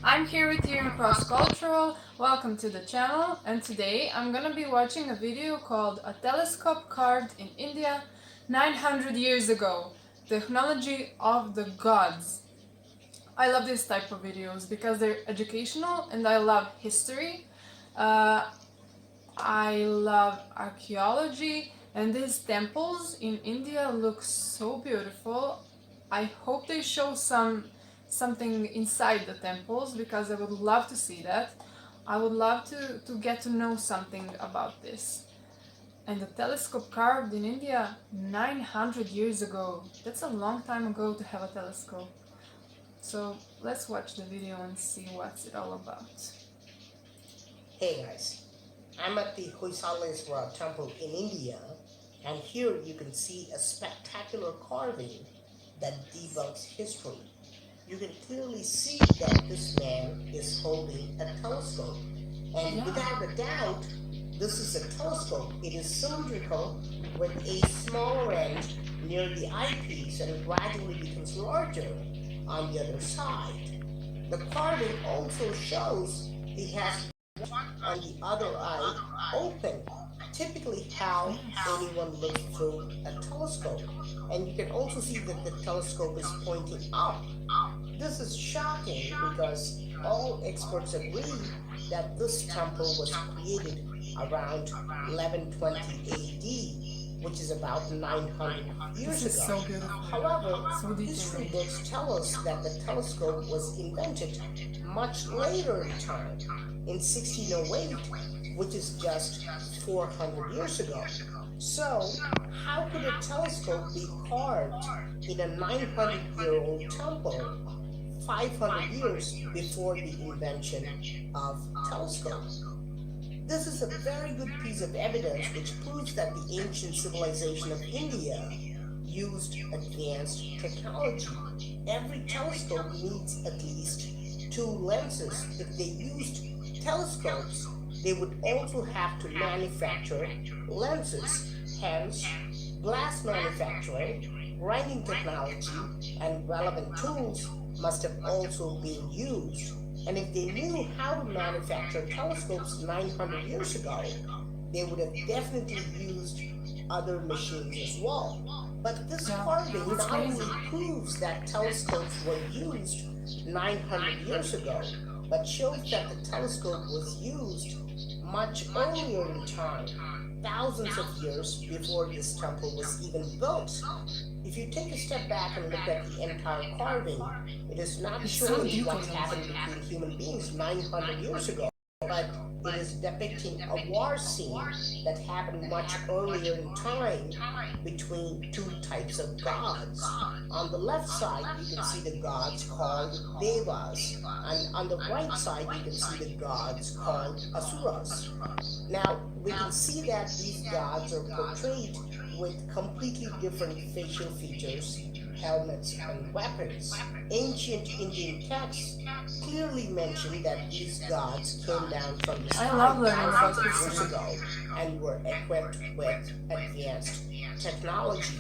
I'm here with you in Cross Cultural. Welcome to the channel, and today I'm gonna be watching a video called A Telescope Carved in India 900 years ago. Technology of the Gods. I love this type of videos because they're educational and I love history. Uh, I love archaeology, and these temples in India look so beautiful. I hope they show something inside the temples because I would love to see that. I would love to get to know something about this. And the telescope carved in India 900 years ago. That's a long time ago to have a telescope. So let's watch the video and see what's it all about. Hey guys, I'm at the Hoysaleswara temple in India, and here you can see a spectacular carving that debunks history. You can clearly see that this man is holding a telescope, and Yeah. without a doubt, this is a telescope. It is cylindrical with a smaller end near the eyepiece and gradually becomes larger on the other side. The carving also shows he has and the other eye open. Typically how anyone looks through a telescope. And you can also see that the telescope is pointing up. This is shocking because all experts agree that this temple was created around 1120 AD, which is about 900 This years is ago. so beautiful. However, So history detailed. books tell us that the telescope was invented much later in time, in 1608, which is just 400 years ago. So, how could a telescope be carved in a 900-year-old temple 500 years before the invention of telescope? This is a very good piece of evidence which proves that the ancient civilization of India used advanced technology. Every telescope needs at least two lenses. If they used telescopes, they would also have to manufacture lenses. Hence, glass manufacturing, grinding technology, and relevant tools must have also been used. And if they knew how to manufacture telescopes 900 years ago, they would have definitely used other machines as well. But this Yeah, carving that's not crazy. only proves that telescopes were used 900 years ago, but shows that the telescope was used much earlier in time, thousands of years before this temple was even built. If you take a step back and look at the entire carving, it is not It's so showing detailed. what happened between human beings 900 years ago, but it is depicting a war scene that happened much earlier in time between two types of gods. On the left side, you can see the gods called Devas, and on the right side, you can see the gods called Asuras. Now, we can see that these gods are portrayed with completely different facial features, helmets, and weapons. Ancient Indian texts clearly mention that these gods came down from the I sky love learning thousands about of years history. ago and were equipped with advanced technology.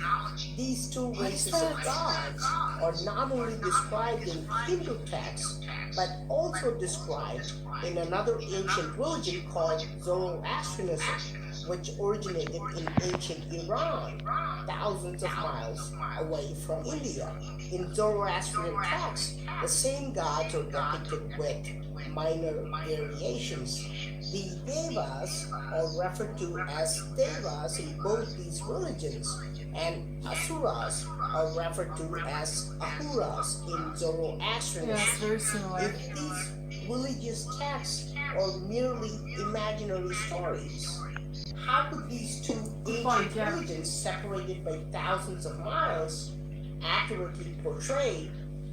These two What is races of that? gods are not only described in Hindu texts, but also described in another ancient religion called Zoroastrianism, which originated in ancient Iran, thousands of miles away from India. In Zoroastrian texts, the same gods are depicted with minor variations. The Devas are referred to as Devas in both these religions, and Asuras are referred to as Ahuras in Yes, Zoroastrianism. very similar. If these religious texts are merely imaginary stories, how could these two Good point, ancient yeah. religions, separated by thousands of miles, accurately portray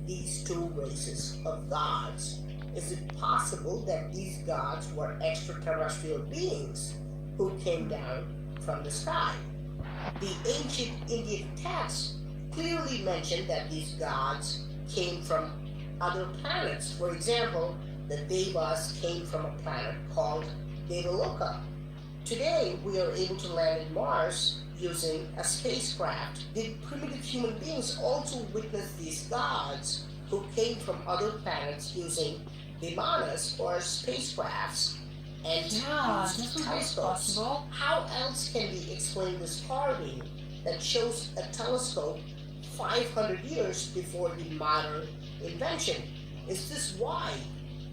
these two races of gods? Is it possible that these gods were extraterrestrial beings who came down from the sky? The ancient Indian texts clearly mention that these gods came from other planets. For example, the Devas came from a planet called Devaloka. Today, we are able to land in Mars using a spacecraft. Did primitive human beings also witness these gods who came from other planets using vimanas or spacecrafts and Yeah, used this would be telescopes. possible. How else can we explain this carving that shows a telescope 500 years before the modern invention? Is this why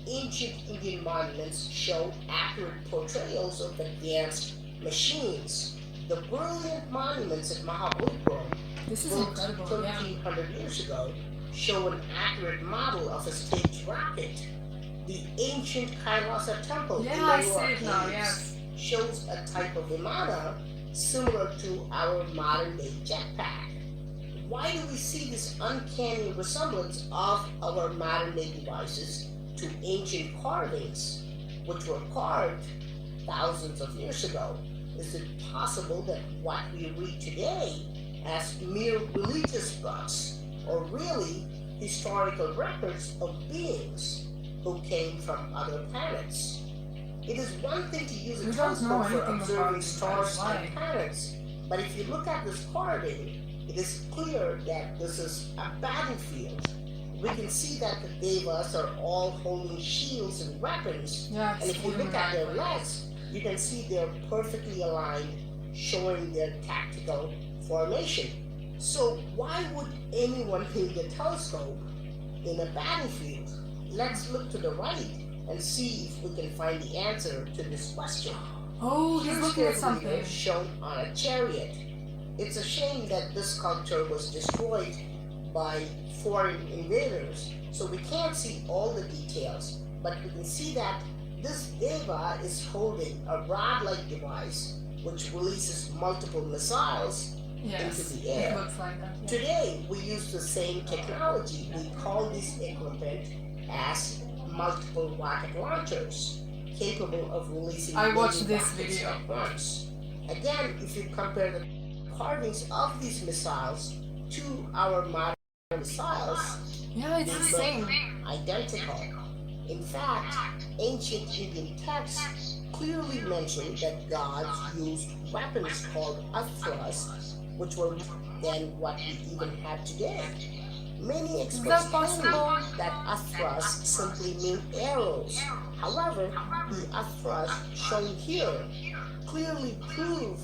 ancient Indian monuments show accurate portrayals of advanced machines? The brilliant monuments at Mahabalipuram, This is built incredible, yeah. 1300 years ago, show an accurate model of a staged rocket. The ancient Kailasa temple Yeah, in I the see Ellora it now, caves yes. shows a type of vimana similar to our modern day jetpack. Why do we see this uncanny resemblance of our modern day devices to ancient carvings, which were carved thousands of years ago? Is it possible that what we read today as mere religious books are really historical records of beings who came from other planets? It is one thing to use a We don't know telescope for anything about observing these guys. stars and Why? planets, but if you look at this carving, it is clear that this is a battlefield. We can see that the devas are all holding shields and weapons, Yeah, and it's if you moving look at their backwards. legs, you can see they're perfectly aligned, showing their tactical formation. So why would anyone need a telescope in a battlefield? Let's look to the right and see if we can find the answer to this question. Oh, he's Here's looking their at something. leader shown on a chariot. It's a shame that this sculpture was destroyed by foreign invaders, so we can't see all the details, but we can see that this deva is holding a rod-like device which releases multiple missiles into Yes, the it air. looks like that. Yeah. Today, we use the same technology. We call this equipment as multiple rocket launchers, capable of releasing I many watched this rockets video. at once. Again, if you compare the carvings of these missiles to our modern missiles, Yeah, it's they the look same. identical. In fact, ancient Indian texts clearly mention that gods used weapons called astras, which were than what we even have today. Many Is experts that claim possible? that astras simply mean arrows. However, the astras shown here clearly prove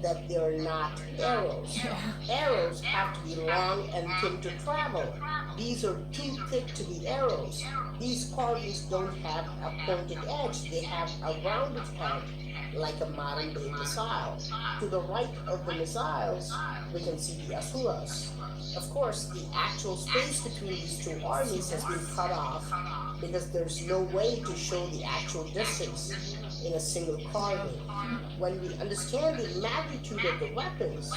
that they are not arrows. Yeah. Arrows have to be long and thin to travel. These are too thick to be arrows. These carvings don't have a pointed edge, they have a rounded head like a modern day missile. To the right of the missiles, we can see the asuras. Of course, the actual space between these two armies has been cut off because there's no way to show the actual distance in a single carving. When we understand the magnitude of the weapons,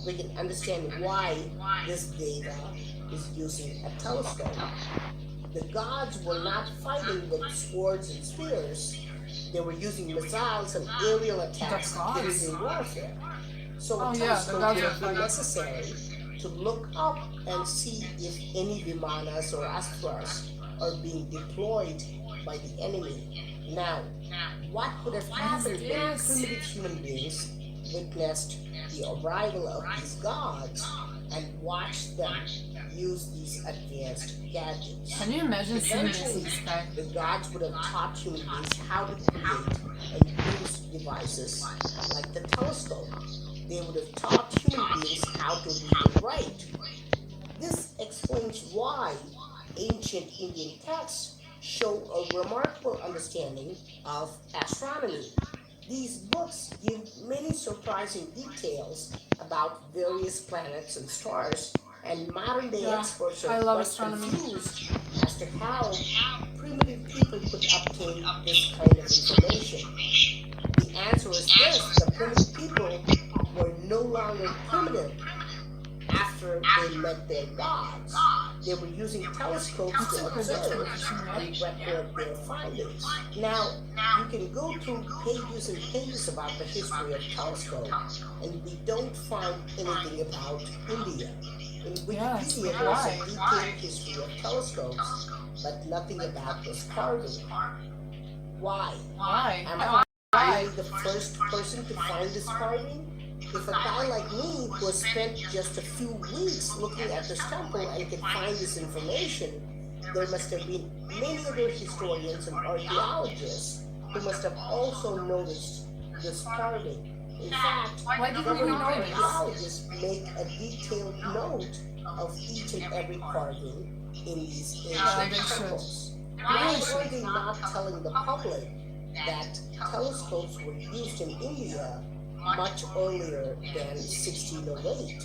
we can understand why this deva is using a telescope. The gods were not fighting with swords and spears, they were using missiles and aerial attacks The gods? during warfare. So Oh a yeah, the telescope gods would are have been fighting. necessary to look up and see if any vimanas or astras are being deployed by the enemy. Now, what would have happened when this? primitive human beings witnessed the arrival of these gods and watched them use these advanced gadgets? Can you imagine seeing this in Eventually, the sky? the gods would have taught human beings how to create and use devices like the telescope. They would have taught human beings how to read and write. This explains why ancient Indian texts show a remarkable understanding of astronomy. These books give many surprising details about various planets and stars, and modern day Yeah, experts are I love quite astronomy. confused as to how primitive people could obtain this kind of information. The answer is this: the primitive people were no longer primitive after they met their gods. They were using telescopes It's to a prediction observe machine, right? and record their findings. Now, you can go through pages and pages about the history of telescope, and we don't find anything about India. In Yeah, it's Wikipedia, there's a why? detailed history of telescopes, but nothing about this carving. Why? Why? Am Yeah, I why? really the first person to find this carving? If a guy like me who has spent just a few weeks looking at this temple and can find this information, there must have been many other historians and archaeologists who must have also noticed this carving. In fact, Why didn't we government notice? archaeologists make a detailed note of each and every carving in these Yeah, ancient they should. temples. They Why really are should. they not telling the public that telescopes were used in India much earlier than 1608?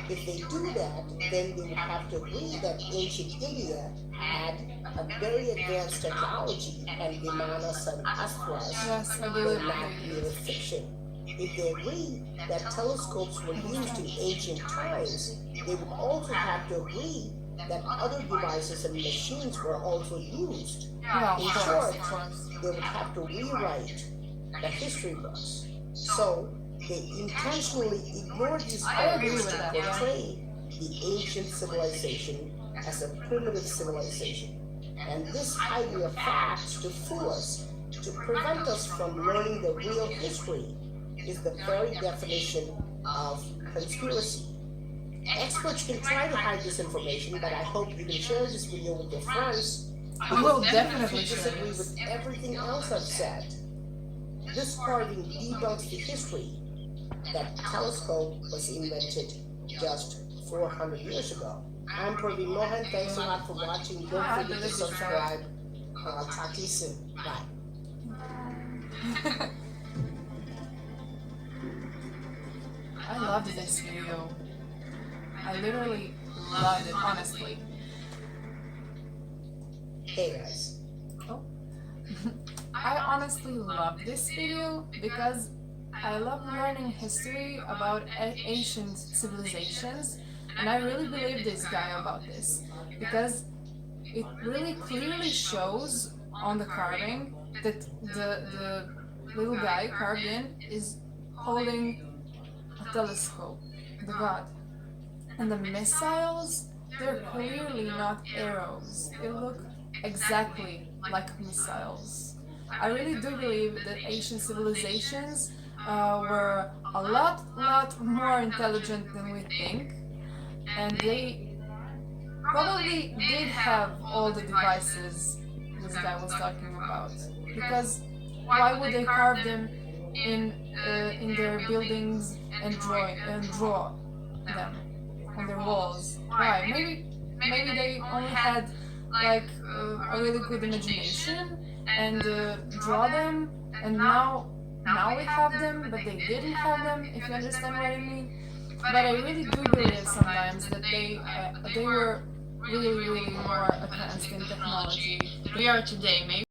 If they do that, then they would have to agree that ancient India had a very advanced technology and Vimanas and Astras Yes, I were believe not they mere did. fiction. If they agree that telescopes were used in ancient times, they would also have to agree that other devices and machines were also used. Yeah, In of course, short, of course. they would have to rewrite the history books. So they intentionally ignored these I agree carvings with to that, yeah. portray the ancient civilization as a primitive civilization. And this hiding of facts to fool us, to prevent us from learning the real history, is the very definition of conspiracy. Experts can try to hide this information, but I hope you can share this video with your friends. I will Even definitely if you share disagree this. with everything else I've said, this carving debunks the history that telescope was invented just 400 years ago. I'm Praveen Mohan. Thanks a lot for watching. Don't I forget to believe it's subscribe. I'll talk to you soon. Bye. I loved this video. I literally loved it, honestly. Hey guys. Oh. I honestly love this video because I love learning history about ancient civilizations, and I really believe this guy about this because it really clearly shows on the carving that the little guy carved in is holding a telescope, the god. And the missiles, they're clearly not arrows. They look exactly like missiles. I really do believe that ancient civilizations were a lot more intelligent than we think, and they probably did have all the devices this guy was talking about. Because why would they carve them in their buildings and draw them on their walls? Why? Maybe they only had like a really good imagination and draw them, and now we have them, but they didn't have them. If you understand what I mean. But I really do believe sometimes that they were really more advanced in technology than we are today. Maybe